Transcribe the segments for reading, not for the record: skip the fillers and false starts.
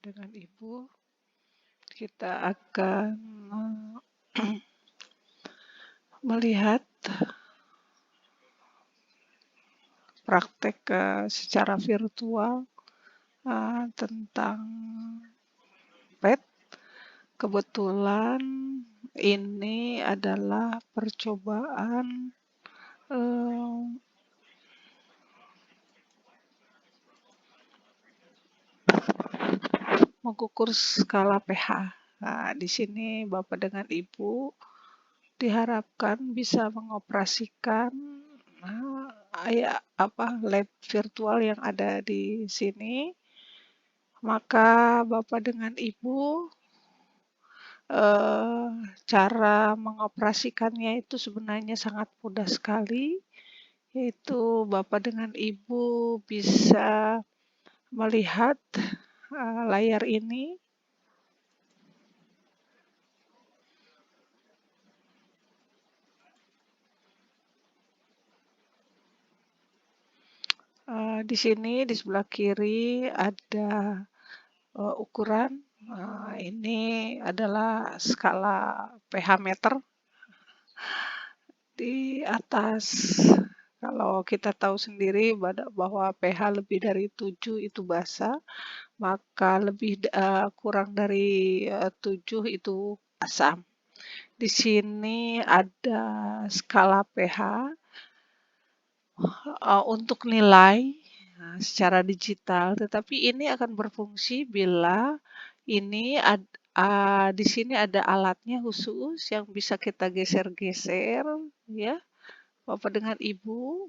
dengan Ibu, kita akan melihat praktek secara virtual tentang PET. Kebetulan ini adalah percobaan mengukur skala pH. Nah, di sini Bapak dengan Ibu diharapkan bisa mengoperasikan lab virtual yang ada di sini. Maka Bapak dengan Ibu cara mengoperasikannya itu sebenarnya sangat mudah sekali, yaitu Bapak dengan Ibu bisa melihat layar ini. Di sini di sebelah kiri ada ukuran. Ini adalah skala pH meter. Di atas, kalau kita tahu sendiri bahwa pH lebih dari 7 itu basa, maka kurang dari 7 itu asam. Di sini ada skala pH untuk nilai secara digital, tetapi ini akan berfungsi bila di sini ada alatnya khusus yang bisa kita geser-geser, ya, Bapak dengan Ibu,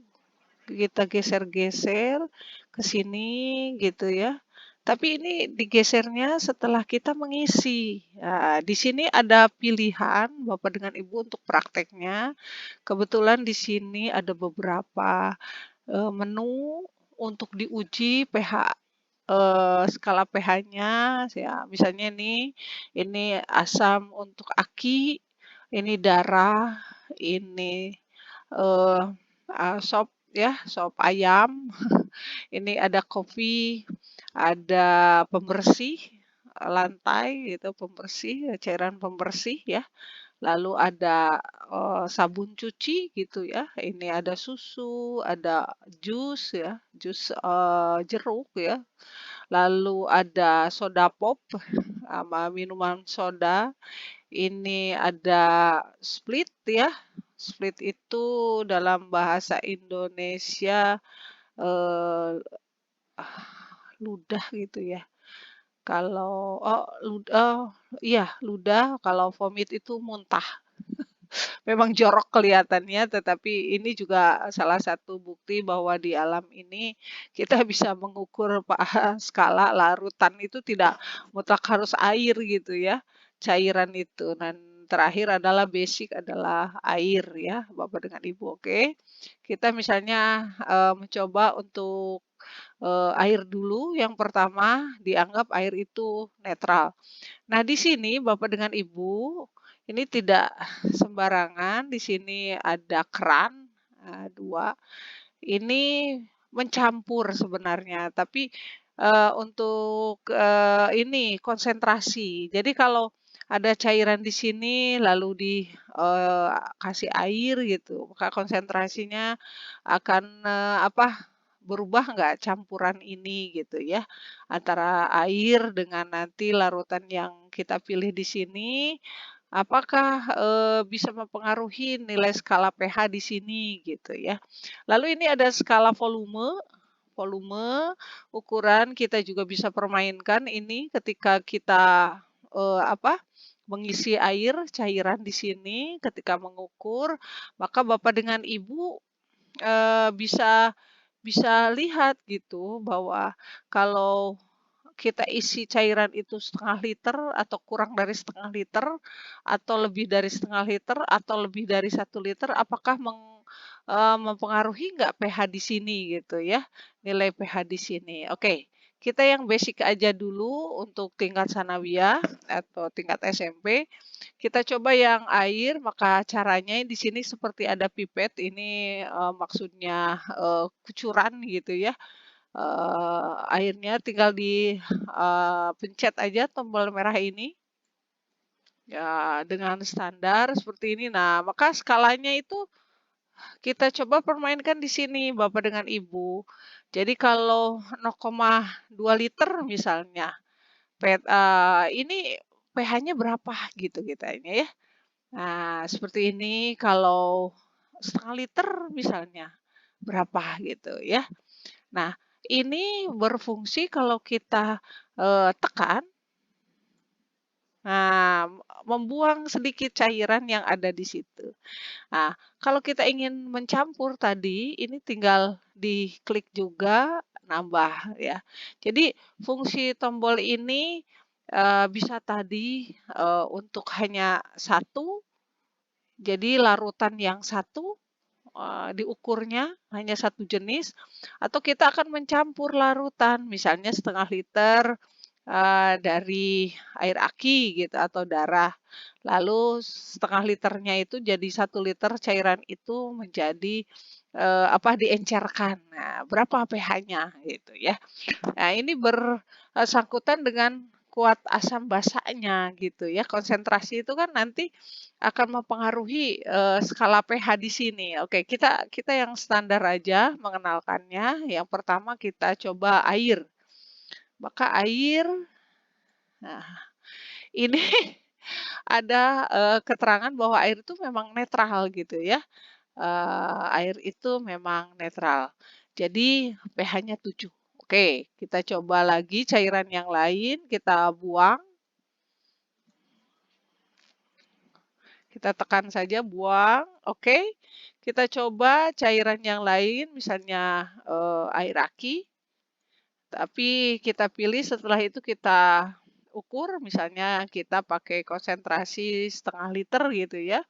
kita geser-geser ke sini gitu ya. Tapi ini digesernya setelah kita mengisi. Nah, di sini ada pilihan Bapak dengan Ibu untuk prakteknya. Kebetulan di sini ada beberapa menu untuk diuji pH skala pH-nya. Ya, misalnya ini asam untuk aki, ini darah, ini sop ya, sop ayam. Ini ada kopi, ada pembersih lantai gitu, pembersih, cairan pembersih ya. Lalu ada sabun cuci gitu ya. Ini ada susu, ada jus ya, jus jeruk ya. Lalu ada soda pop sama minuman soda. Ini ada split ya. Split itu dalam bahasa Indonesia ludah gitu ya. Kalau iya ludah, kalau vomit itu muntah. Memang jorok kelihatannya, tetapi ini juga salah satu bukti bahwa di alam ini kita bisa mengukur skala larutan itu tidak mutlak harus air gitu ya, cairan itu. Dan terakhir adalah basic adalah air ya, Bapak dengan Ibu. Oke. Kita misalnya mencoba untuk air dulu. Yang pertama dianggap air itu netral. Nah, di sini Bapak dengan Ibu, ini tidak sembarangan. Di sini ada keran, 2. Ini mencampur sebenarnya, tapi untuk ini konsentrasi. Jadi kalau ada cairan di sini lalu kasih air gitu, maka konsentrasinya akan berubah nggak campuran ini gitu ya, antara air dengan nanti larutan yang kita pilih di sini, apakah bisa mempengaruhi nilai skala pH di sini gitu ya. Lalu ini ada skala volume. Volume ukuran kita juga bisa permainkan ini ketika kita mengisi air cairan di sini ketika mengukur, maka Bapak dengan Ibu bisa lihat gitu bahwa kalau kita isi cairan itu 1/2 liter atau kurang dari 1/2 liter atau lebih dari 1/2 liter atau lebih dari 1 liter, apakah mempengaruhi nggak pH di sini gitu ya, nilai pH di sini. Oke, kita yang basic aja dulu untuk tingkat sanawiyah atau tingkat SMP. Kita coba yang air, maka caranya di sini seperti ada pipet, ini maksudnya kucuran gitu ya. airnya tinggal pencet aja tombol merah ini. Ya, dengan standar seperti ini. Nah, maka skalanya itu kita coba permainkan di sini, Bapak dengan Ibu. Jadi kalau 0,2 liter misalnya, ini pH-nya berapa gitu kitanya ya. Nah, seperti ini kalau setengah liter misalnya, berapa gitu ya. Nah, ini berfungsi kalau kita tekan. Nah, membuang sedikit cairan yang ada di situ. Nah, kalau kita ingin mencampur tadi, ini tinggal diklik juga, nambah ya. Jadi fungsi tombol ini bisa tadi untuk hanya satu, jadi larutan yang satu diukurnya hanya satu jenis, atau kita akan mencampur larutan, misalnya setengah liter dari air aki gitu atau darah. Lalu setengah liternya itu jadi 1 liter cairan itu menjadi diencerkan. Nah, berapa pH-nya gitu ya. Nah, ini bersangkutan dengan kuat asam basanya gitu ya. Konsentrasi itu kan nanti akan mempengaruhi skala pH di sini. Oke, kita yang standar aja mengenalkannya. Yang pertama kita coba air. Maka air, nah ini ada keterangan bahwa air itu memang netral gitu ya. Air itu memang netral. Jadi pH-nya 7. Oke, kita coba lagi cairan yang lain, kita buang. Kita tekan saja buang, oke. Kita coba cairan yang lain, misalnya air aki. Tapi kita pilih setelah itu kita ukur, misalnya kita pakai konsentrasi setengah liter gitu ya.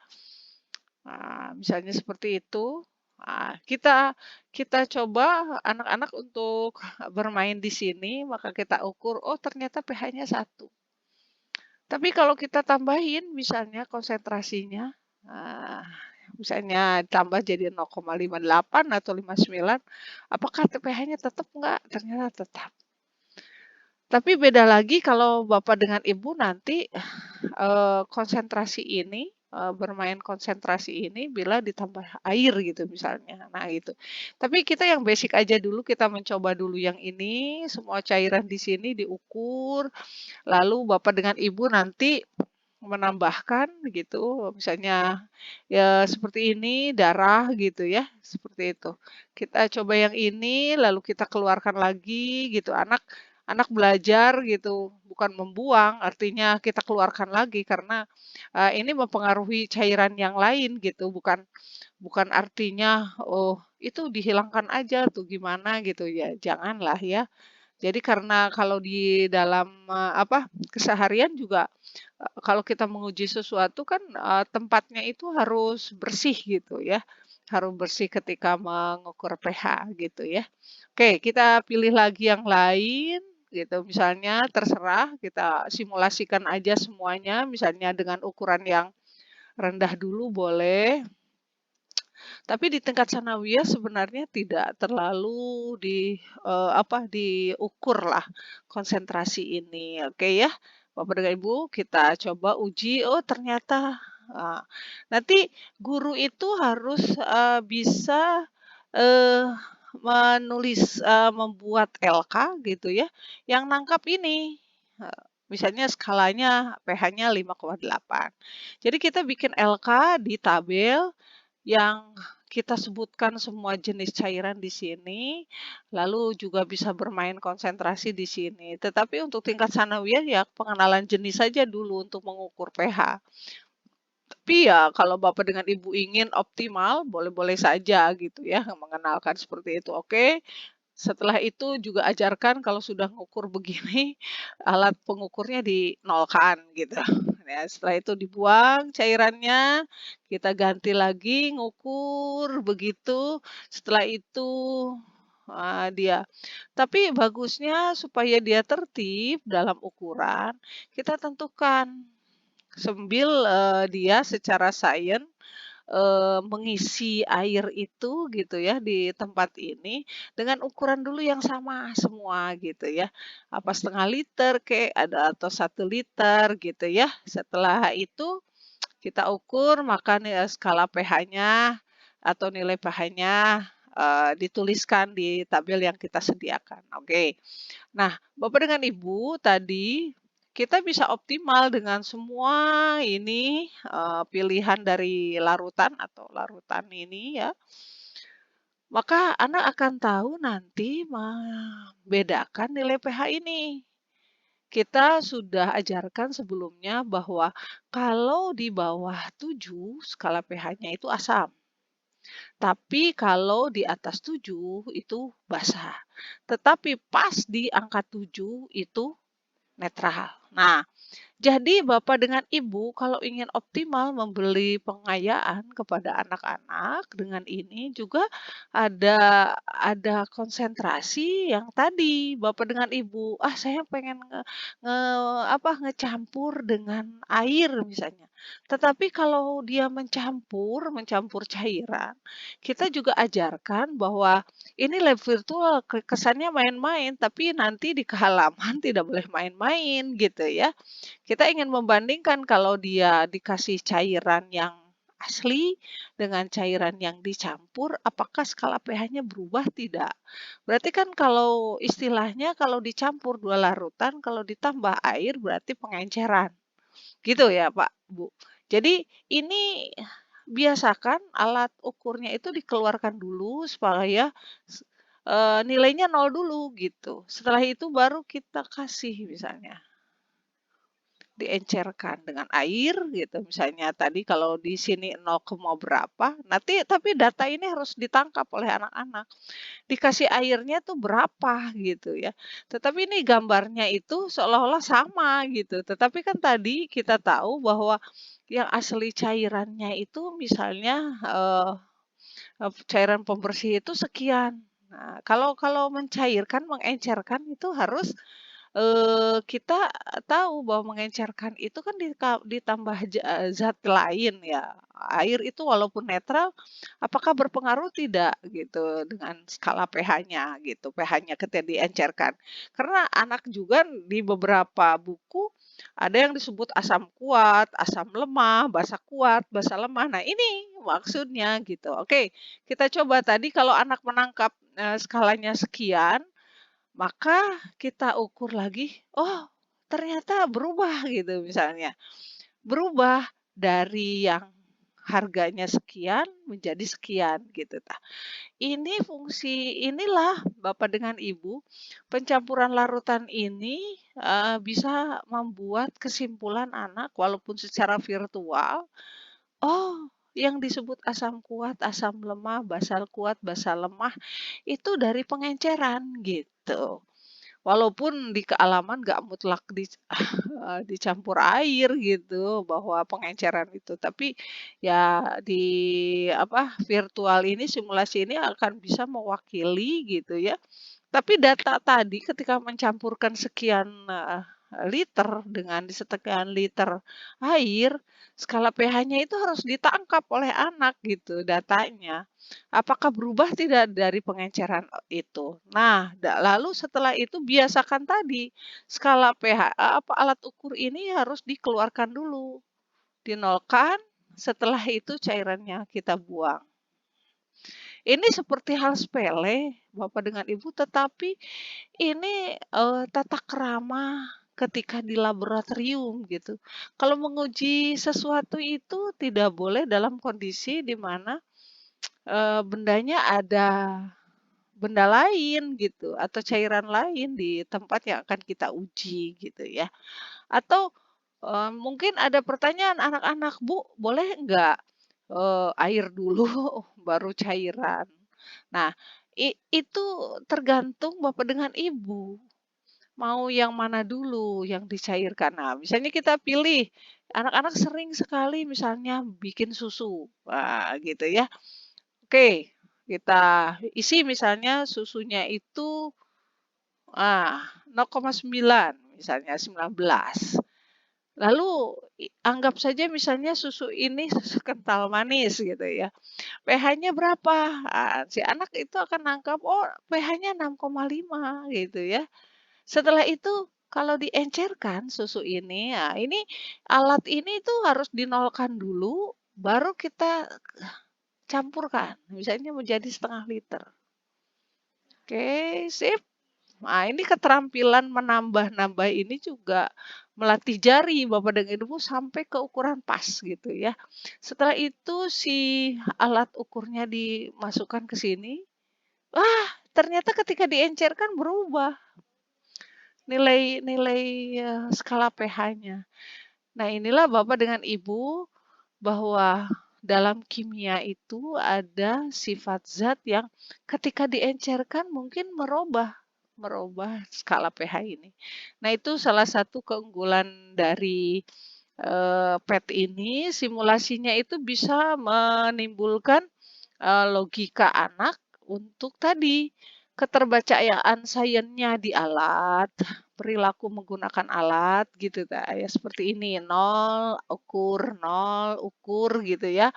Nah, misalnya seperti itu. Nah, kita coba anak-anak untuk bermain di sini, maka kita ukur, oh ternyata pH-nya 1. Tapi kalau kita tambahin misalnya konsentrasinya, misalnya tambah jadi 0,58 atau 59, apakah pH-nya tetap enggak? Ternyata tetap. Tapi beda lagi kalau Bapak dengan Ibu nanti konsentrasi ini, bermain konsentrasi ini bila ditambah air gitu misalnya. Nah gitu. Tapi kita yang basic aja dulu, kita mencoba dulu yang ini, semua cairan di sini diukur, lalu Bapak dengan Ibu nanti menambahkan gitu, misalnya ya seperti ini darah gitu ya, seperti itu. Kita coba yang ini, lalu kita keluarkan lagi gitu. Anak belajar gitu, bukan membuang, artinya kita keluarkan lagi karena ini mempengaruhi cairan yang lain gitu, bukan bukan artinya oh itu dihilangkan aja tuh gimana gitu ya, janganlah ya. Jadi karena kalau di dalam keseharian juga kalau kita menguji sesuatu kan tempatnya itu harus bersih gitu ya. Harus bersih ketika mengukur pH gitu ya. Oke, kita pilih lagi yang lain gitu. Misalnya terserah kita simulasikan aja semuanya misalnya dengan ukuran yang rendah dulu boleh. Tapi di tingkat sanawiyah sebenarnya tidak terlalu diukur lah konsentrasi ini. Oke ya, Bapak dan Ibu, kita coba uji. Oh ternyata nanti guru itu harus bisa eh, membuat LK gitu ya, yang nangkap ini. Misalnya skalanya pH-nya 5,8. Jadi kita bikin LK di tabel yang kita sebutkan semua jenis cairan di sini, lalu juga bisa bermain konsentrasi di sini. Tetapi untuk tingkat sanawiyah ya pengenalan jenis saja dulu untuk mengukur pH. Tapi ya kalau Bapak dengan Ibu ingin optimal, boleh-boleh saja gitu ya mengenalkan seperti itu. Oke. Setelah itu juga ajarkan kalau sudah mengukur begini, alat pengukurnya dinolkan gitu. Ya, setelah itu dibuang cairannya, kita ganti lagi ngukur begitu. Setelah itu dia. Tapi bagusnya supaya dia tertib dalam ukuran, kita tentukan sambil dia secara sains mengisi air itu gitu ya di tempat ini dengan ukuran dulu yang sama semua gitu ya. Apa setengah liter kek, ada atau 1 liter gitu ya. Setelah itu kita ukur maka skala pH-nya atau nilai pH-nya dituliskan di tabel yang kita sediakan. Oke. Nah, Bapak dengan Ibu tadi kita bisa optimal dengan semua ini pilihan dari larutan atau larutan ini ya. Maka anak akan tahu nanti membedakan nilai pH ini. Kita sudah ajarkan sebelumnya bahwa kalau di bawah 7 skala pH-nya itu asam. Tapi kalau di atas 7 itu basa. Tetapi pas di angka 7 itu netral. Nah, jadi Bapak dengan Ibu kalau ingin optimal memberi pengayaan kepada anak-anak dengan ini juga ada konsentrasi yang tadi Bapak dengan Ibu, "Ah, saya pengen ngecampur dengan air," misalnya. Tetapi kalau dia mencampur cairan, kita juga ajarkan bahwa ini lab virtual kesannya main-main, tapi nanti di halaman tidak boleh main-main gitu ya. Kita ingin membandingkan kalau dia dikasih cairan yang asli dengan cairan yang dicampur, apakah skala pH-nya berubah tidak? Berarti kan kalau istilahnya kalau dicampur 2 larutan, kalau ditambah air berarti pengenceran. Gitu ya Pak, Bu. Jadi ini biasakan alat ukurnya itu dikeluarkan dulu supaya nilainya 0 dulu gitu. Setelah itu baru kita kasih misalnya. Diencerkan dengan air gitu misalnya tadi kalau di sini 0, berapa nanti tapi data ini harus ditangkap oleh anak-anak dikasih airnya tuh berapa gitu ya tetapi ini gambarnya itu seolah-olah sama gitu tetapi kan tadi kita tahu bahwa yang asli cairannya itu misalnya cairan pembersih itu sekian. Nah, kalau kalau mencairkan, mengencerkan itu harus kita tahu bahwa mengencerkan itu kan ditambah zat lain ya. Air itu walaupun netral, apakah berpengaruh tidak gitu dengan skala pH-nya gitu, pH-nya ketika diencerkan. Karena anak juga di beberapa buku ada yang disebut asam kuat, asam lemah, basa kuat, basa lemah. Nah, ini maksudnya gitu. Oke, kita coba tadi kalau anak menangkap skalanya sekian, maka kita ukur lagi, oh ternyata berubah gitu misalnya. Berubah dari yang harganya sekian menjadi sekian gitu. Nah, ini fungsi inilah Bapak dengan Ibu, pencampuran larutan ini bisa membuat kesimpulan anak walaupun secara virtual, oh yang disebut asam kuat, asam lemah, basa kuat, basa lemah itu dari pengenceran gitu. Walaupun di kealaman nggak mutlak dicampur air gitu, bahwa pengenceran itu. Tapi ya di apa, virtual ini, simulasi ini akan bisa mewakili gitu ya. Tapi data tadi ketika mencampurkan sekian, liter dengan sekian liter air, skala pH-nya itu harus ditangkap oleh anak gitu datanya. Apakah berubah tidak dari pengenceran itu? Nah, lalu setelah itu biasakan tadi skala pH apa alat ukur ini harus dikeluarkan dulu, dinolkan, setelah itu cairannya kita buang. Ini seperti hal sepele, Bapak dengan Ibu, tetapi ini, tata krama ketika di laboratorium gitu. Kalau menguji sesuatu itu tidak boleh dalam kondisi di mana, bendanya ada benda lain gitu atau cairan lain di tempat yang akan kita uji gitu ya. Atau, mungkin ada pertanyaan anak-anak, "Bu, boleh nggak, air dulu baru cairan?" Nah, itu tergantung Bapak dengan Ibu, mau yang mana dulu yang dicairkan. Nah, misalnya kita pilih, anak-anak sering sekali misalnya bikin susu, wah gitu ya. Oke, kita isi misalnya susunya itu, 0,9 misalnya 19. Lalu anggap saja misalnya susu ini susu kental manis gitu ya. pH-nya berapa? Si anak itu akan nangkap, oh pH-nya 6,5 gitu ya. Setelah itu kalau diencerkan susu ini, nah ini alat ini tuh harus dinolkan dulu, baru kita campurkan. Misalnya menjadi 0,5 liter. Oke, sip. Nah, ini keterampilan menambah-nambah ini juga melatih jari Bapak dan Ibu sampai ke ukuran pas gitu ya. Setelah itu si alat ukurnya dimasukkan ke sini. Wah, ternyata ketika diencerkan berubah nilai-nilai skala pH-nya. Nah, inilah Bapak dengan Ibu bahwa dalam kimia itu ada sifat zat yang ketika diencerkan mungkin merubah skala pH ini. Nah, itu salah satu keunggulan dari PET ini, simulasinya itu bisa menimbulkan logika anak untuk tadi keterbacaan sainsnya di alat, perilaku menggunakan alat gitu ya seperti ini nol ukur gitu ya.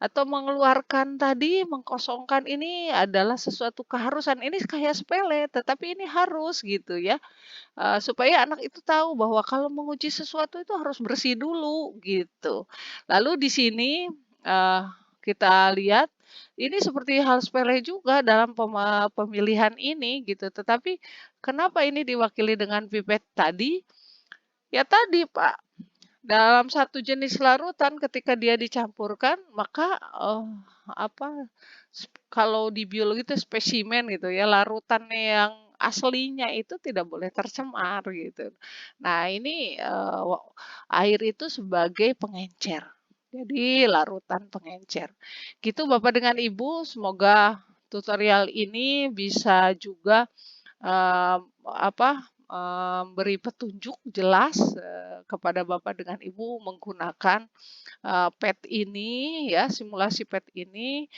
Atau mengeluarkan tadi, mengkosongkan ini adalah sesuatu keharusan. Ini kayak sepele, tetapi ini harus gitu ya. Supaya anak itu tahu bahwa kalau menguji sesuatu itu harus bersih dulu gitu. Lalu di sini eh, kita lihat ini seperti hal sepele juga dalam pemilihan ini gitu. Tetapi kenapa ini diwakili dengan pipet tadi? Ya tadi Pak, dalam satu jenis larutan ketika dia dicampurkan, maka apa kalau di biologi itu spesimen gitu ya, larutan yang aslinya itu tidak boleh tercemar gitu. Nah, ini air itu sebagai pengencer. Jadi larutan pengencer. Gitu Bapak dengan Ibu, semoga tutorial ini bisa juga beri petunjuk jelas kepada Bapak dengan Ibu menggunakan PET ini ya, simulasi PET ini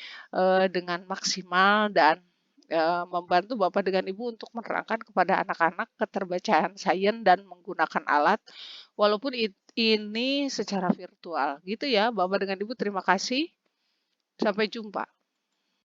dengan maksimal dan membantu Bapak dengan Ibu untuk menerangkan kepada anak-anak keterbacaan sains dan menggunakan alat walaupun ini secara virtual. Gitu ya, Bapak dengan Ibu terima kasih. Sampai jumpa.